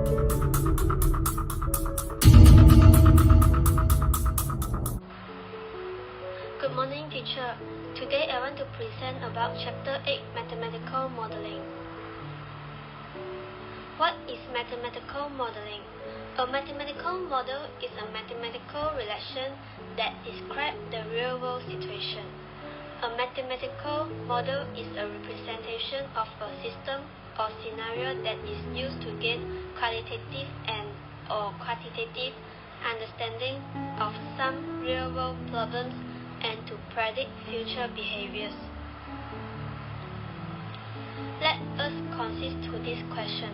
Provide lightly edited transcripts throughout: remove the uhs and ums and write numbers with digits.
Good morning, teacher. Today I want to present about Chapter 8, Mathematical Modeling. What is mathematical modeling? A mathematical model is a mathematical relation that describes the real-world situation. A mathematical model is a representation of a system or scenario that is used to gain qualitative and/or quantitative understanding of some real-world problems and to predict future behaviors. Let us consider to this question.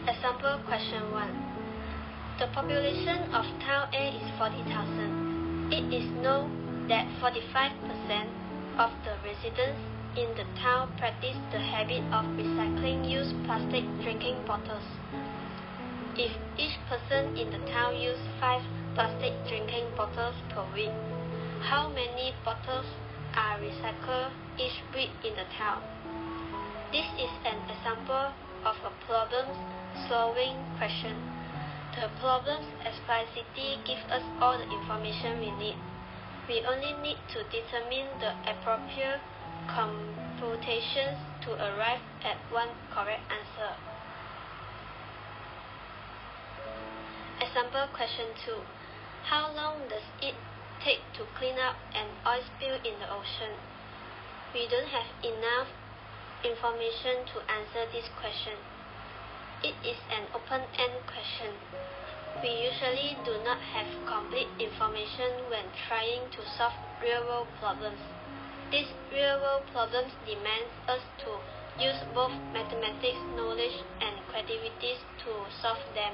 Example question 1. The population of town A is 40,000. It is known that 45% of the residents in the town practice the habit of recycling used plastic drinking bottles. If each person in the town uses 5 plastic drinking bottles per week, how many bottles are recycled each week in the town? This is an example of a problem-solving question. The problem's explicitly gives us all the information we need. We only need to determine the appropriate computations to arrive at one correct answer. Example question 2. How long does it take to clean up an oil spill in the ocean? We don't have enough information to answer this question. It is an open-end question. We usually do not have complete information when trying to solve real-world problems. These real-world problems demand us to use both mathematics knowledge and creativity to solve them.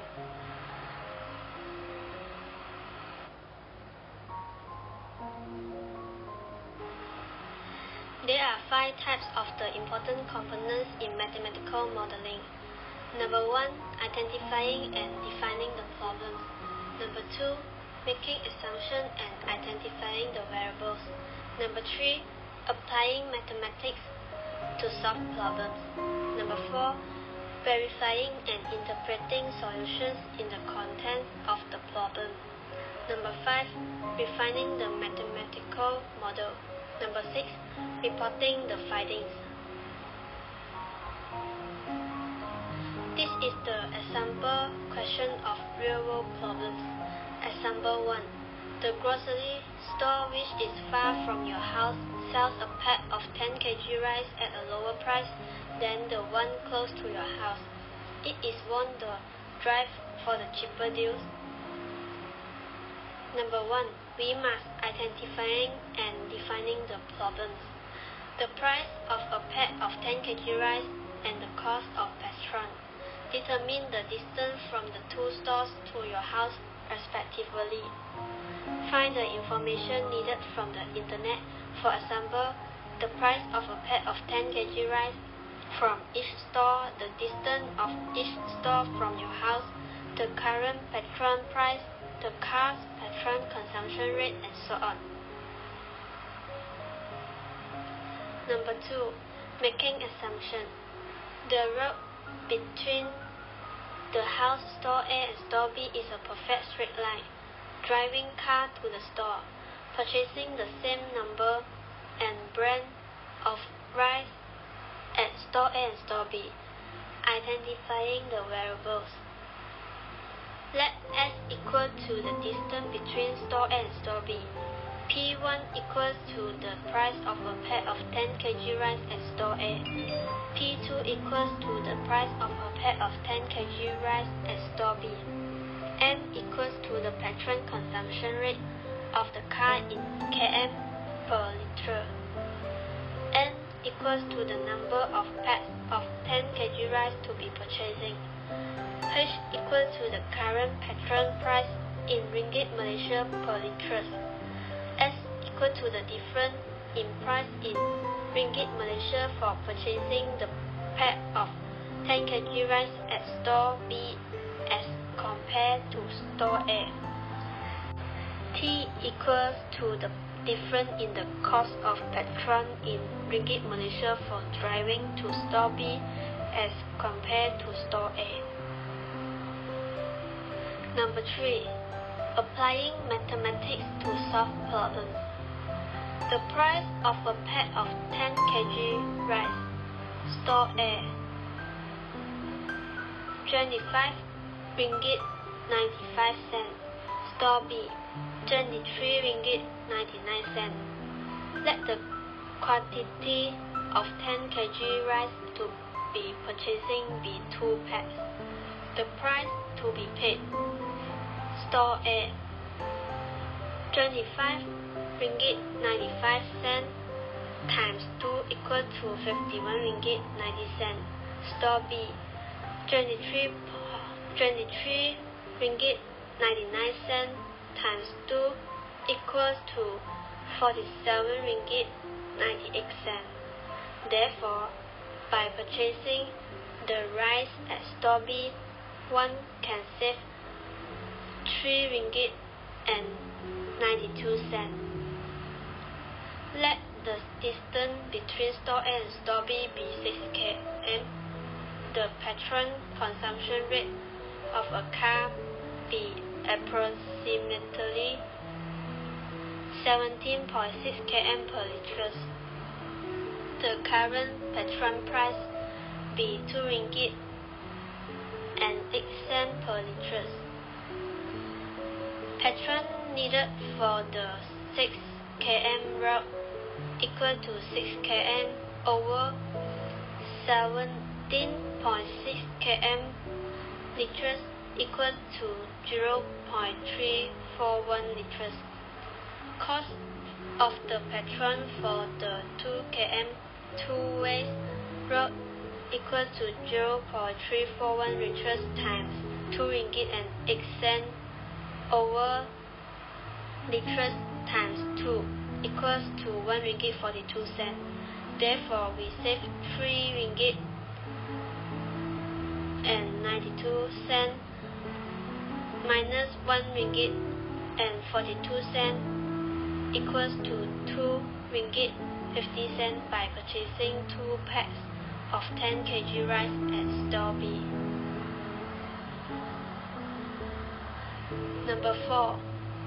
There are 5 types of the important components in mathematical modeling. Number 1. Identifying and defining the problems. Number 2. Making assumptions and identifying the variables. Number 3. Applying mathematics to solve problems. Number 4. Verifying and interpreting solutions in the content of the problem. Number 5. Refining the mathematical model. Number 6. Reporting the findings. This is the example question of real-world problems. Example 1. The grocery store which is far from your house sells a pack of 10 kg rice at a lower price than the one close to your house. It is worth the drive for the cheaper deals. Number 1. We must identifying and defining the problems. The price of a pack of 10 kg rice and the cost of petrol. Determine the distance from the 2 stores to your house respectively. Find the information needed from the internet. For example, the price of a pack of 10 kg rice from each store, the distance of each store from your house, the current petrol price, the car's petrol consumption rate, and so on. Number 2. Making assumption. The road between the house store A and store B is a perfect straight line. Driving car to the store, purchasing the same number and brand of rice at store A and store B. Identifying the variables. Let S equal to the distance between store A and store B. P1 equals to the price of a pack of 10 kg rice at store A. P2 equals to the price of a pack of 10 kg rice at store B. M equals to the petrol consumption rate of the car in km per liter. N equals to the number of packs of 10 kg rice to be purchasing. H equals to the current petrol price in ringgit Malaysia per liter. S equal to the difference in price in ringgit Malaysia for purchasing the pack of 10 kg rice at store B as compared to store A. T equals to the difference in the cost of petrol in ringgit Malaysia for driving to store B as compared to store A. Number 3. Applying mathematics to solve problems. The price of a pack of 10 kg rice, store A, 25 ringgit 95 cents, store B, 23 ringgit 99 cents. Let the quantity of 10 kg rice to be purchasing be 2 packs. The price to be paid. Store A, 25 ringgit 95 cents times 2 equal to 51 ringgit 90 cents. Store B, 23 ringgit 99 cents times 2 equals to 47 ringgit 98 cents. Therefore, by purchasing the rice at store B, one can save 3 ringgit and 92 cents. Let the distance between store A and store B be 6 km. The petrol consumption rate of a car be approximately 17.6 km per liter. The current petrol price be 2 ringgit and 8 cents per liter. Petrol needed for the 6 km route equal to 6 km over 17.6 km liters equal to 0.341 liters. Cost of the petrol for the 2 km two-way route equal to 0.341 liters times 2 ringgit and 8 cents over liters times 2 equals to 1 ringgit 42 cents. Therefore, we save 3 ringgit and 92 cents minus 1 ringgit and 42 cents equals to 2 ringgit 50 cents by purchasing 2 packs of 10 kg rice at store B. Number 4.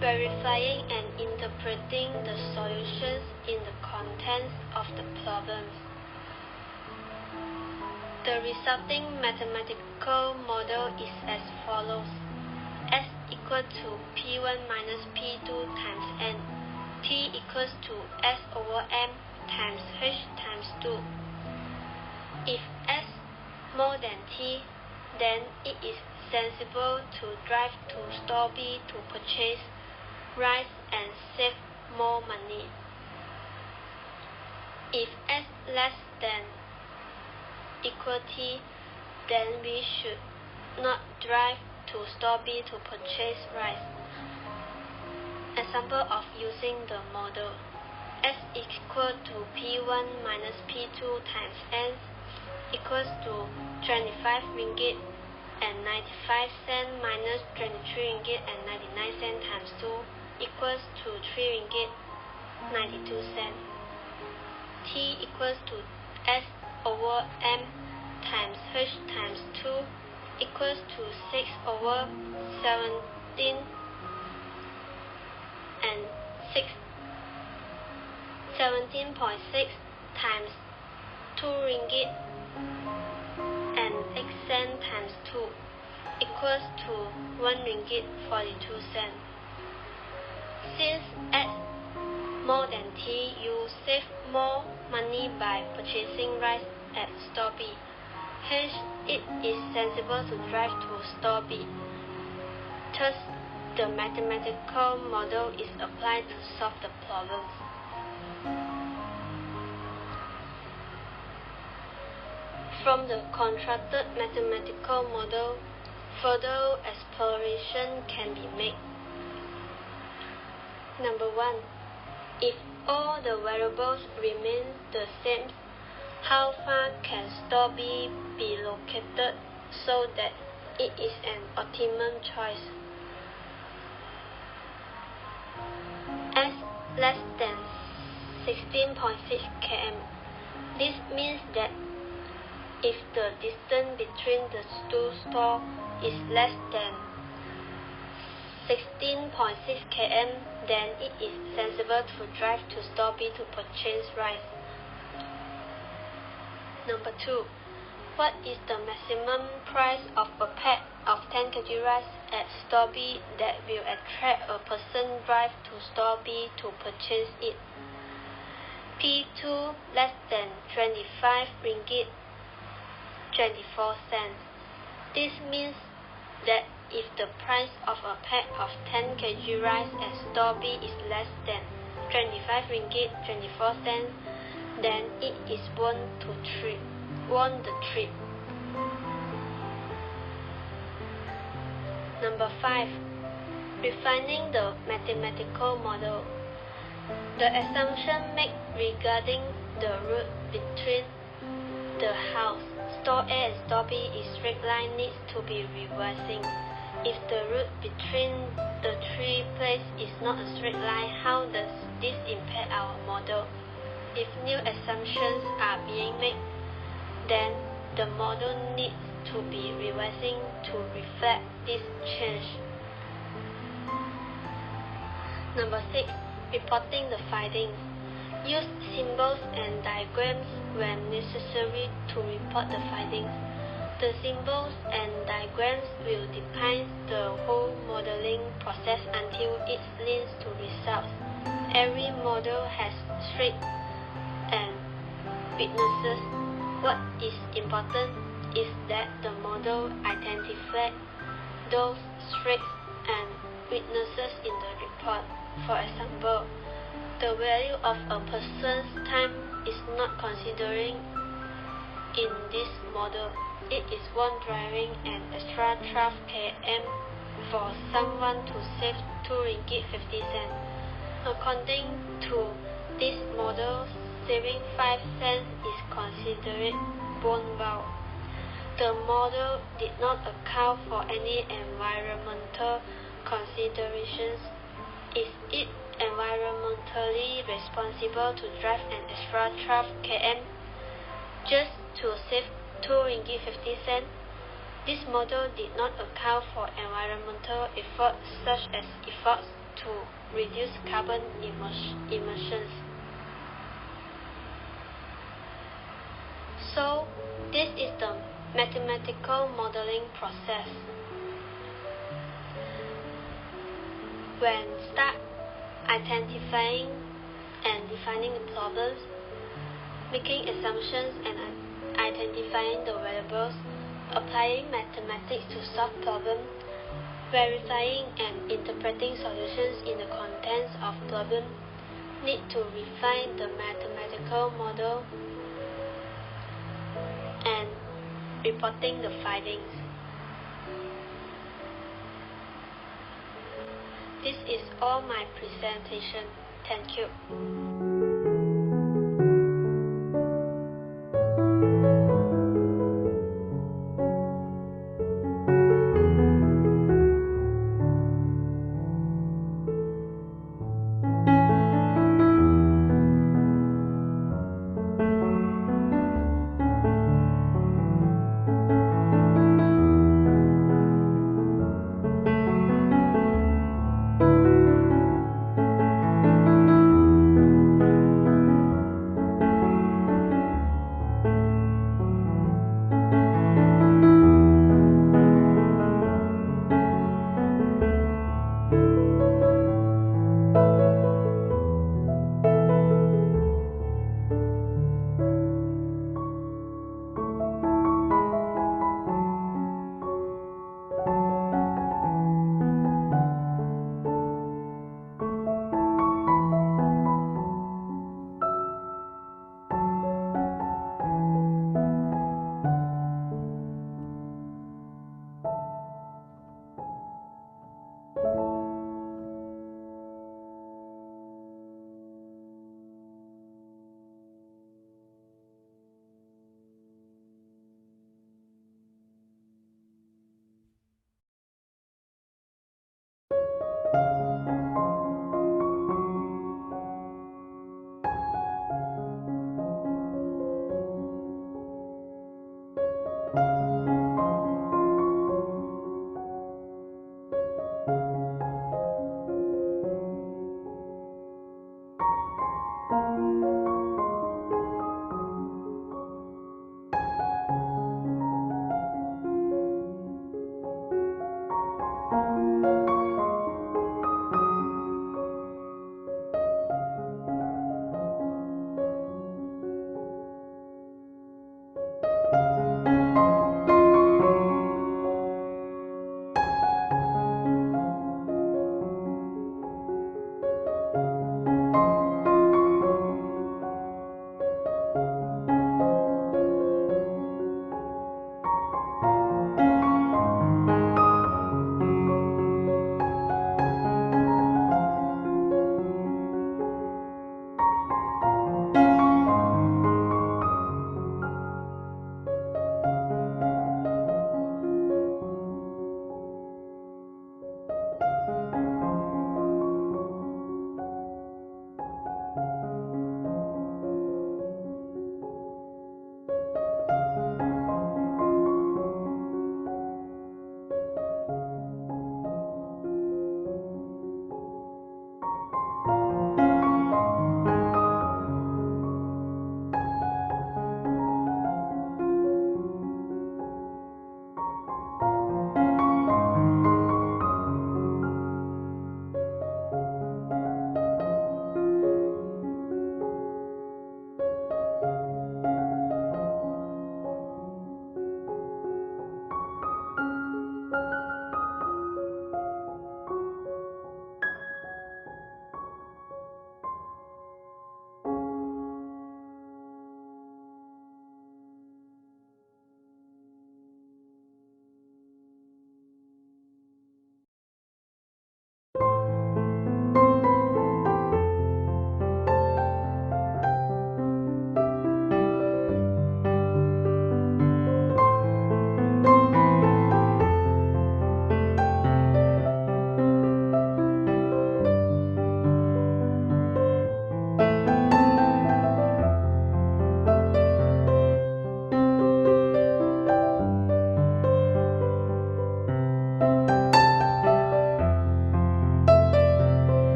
Verifying and interpreting the solutions in the contents of the problems. The resulting mathematical model is as follows. S equal to P1 minus P2 times N. T equals to S over M times H times 2. If S more than T, then it is sensible to drive to store B to purchase rice and save more money. If S less than equal T, then we should not drive to store B to purchase rice. Example of using the model. S equal to P1 minus P2 times N equals to 25 ringgit and 95 cents minus 23 ringgit and 99 cents times 2 equals to 3 ringgit 92 cents. T equals to S over M times H times 2 equals to 6 over 17 and 17.6 times 2 ringgit and 8 cents times 2 equals to 1 ringgit 42 cents. Since S more than T, you save more money by purchasing rice at store B. Hence, it is sensible to drive to store B. Thus, the mathematical model is applied to solve the problems. From the constructed mathematical model, further exploration can be made. Number 1. If all the variables remain the same, how far can store B be located so that it is an optimum choice? S less than 16.6 km. This means that if the distance between the two stores is less than 16.6 km, then it is sensible to drive to store B to purchase rice. Number 2. What is the maximum price of a pack of 10 kg rice at store B that will attract a person drive to store B to purchase it? P2 less than 25 ringgit 24 cents. This means that if the price of a pack of 10 kg rice at store B is less than 25 ringgit 24 cents, then it is won the trip. Number 5. Refining the mathematical model. The assumption made regarding the route between the house, store A and store B is straight line needs to be reversing. If the route between the three places is not a straight line, how does this impact our model? If new assumptions are being made, then the model needs to be revising to reflect this change. Number 6. Reporting the findings. Use symbols and diagrams when necessary to report the findings. The symbols and diagrams will depict the whole modeling process until it leads to results. Every model has strengths and weaknesses. What is important is that the model identifies those strengths and weaknesses in the report. For example, the value of a person's time is not considering in this model. It is one driving an extra 12 km for someone to save 2 ringgit 50 cents. According to this model, saving 5 cents is considered worthwhile. The model did not account for any environmental considerations. Is it environmentally responsible to drive an extra 12 km just to save 2 ringgit 50 cents? This model did not account for environmental efforts such as efforts to reduce carbon emissions. So, this is the mathematical modeling process. When start identifying and defining the problems, making assumptions and identifying the variables, applying mathematics to solve problems, verifying and interpreting solutions in the contents of problems, need to refine the mathematical model and reporting the findings. This is all my presentation. Thank you.